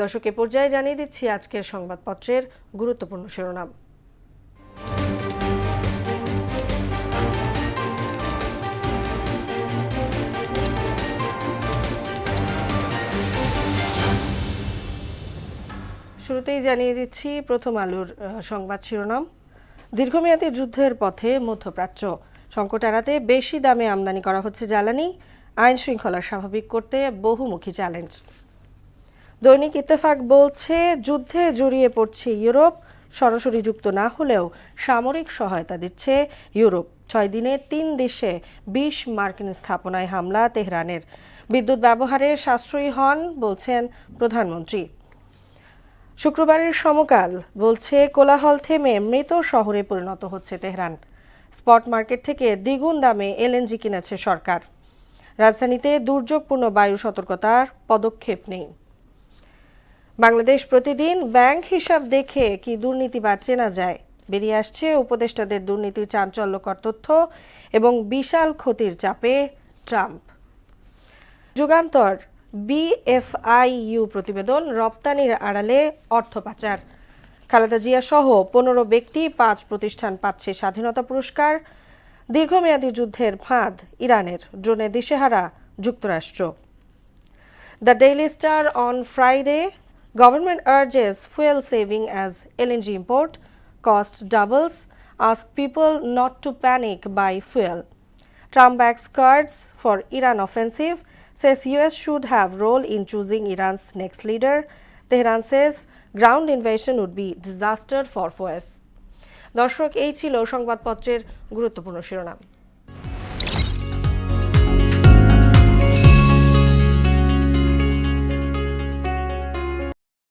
দর্শক, এ পর্যায়ে জানিয়ে দিচ্ছি আজকের সংবাদপত্রের গুরুত্বপূর্ণ শিরোনাম। শুরুতেই জানিয়ে দিচ্ছি প্রথম আলোর সংবাদ শিরোনাম। দীর্ঘমেয়াদী যুদ্ধের পথে মধ্যপ্রাচ্য, সংকট এড়াতে বেশি দামে আমদানি করা হচ্ছে জ্বালানি, আইন শৃঙ্খলা স্বাভাবিক করতে বহুমুখী চ্যালেঞ্জ। দৈনিক ইত্তেফাক বলছে, যুদ্ধে জড়িয়ে পড়ছে ইউরোপ, সরাসরি যুক্ত না হলেও সামরিক সহায়তা দিচ্ছে ইউরোপ। 6 দিনে 3 দেশে 20 মার্কিন স্থাপনায় হামলা তেহরানের। বিদ্যুৎ ব্যবহারে সাশ্রয়ী হন বলছেন প্রধানমন্ত্রী। শুক্রবারের সমকাল বলছে, কোলাহল থেমে মৃত শহরে পরিণত হচ্ছে তেহরান। স্পট মার্কেট থেকে দ্বিগুণ দামে এলএনজি কিনেছে সরকার। রাজধানীতে দুর্যোগপূর্ণ বায়ু সতর্কতার পদক্ষেপ নেই। বাংলাদেশ প্রতিদিন, ব্যাংক হিসাব দেখে কি দুর্নীতিবাজ চেনা যায়? বেরিয়ে আসছে উপদেষ্টাদের দুর্নীতির চাঞ্চল্যকর তথ্য এবং বিশাল ক্ষতির চাপে ট্রাম্প। যুগান্তর, বিএফআইইউ প্রতিবেদন, রপ্তানির আড়ালে অর্থ পাচার। খালেদা জিয়া সহ 15 ব্যক্তি, 5 প্রতিষ্ঠান পাচ্ছে স্বাধীনতা পুরস্কার। দীর্ঘমেয়াদী যুদ্ধের ফাঁদ ইরানের, ড্রোনে দিশেহারা যুক্তরাষ্ট্র। The daily star on Friday, government urges fuel saving as LNG import cost doubles, ask people not to panic buy fuel. Trump backs Kurds for Iran offensive, says US should have role in choosing Iran's next leader. Tehran says ground invasion would be disaster for US. দর্শক, এই ছিল সংবাদপত্রের গুরুত্বপূর্ণ শিরোনাম।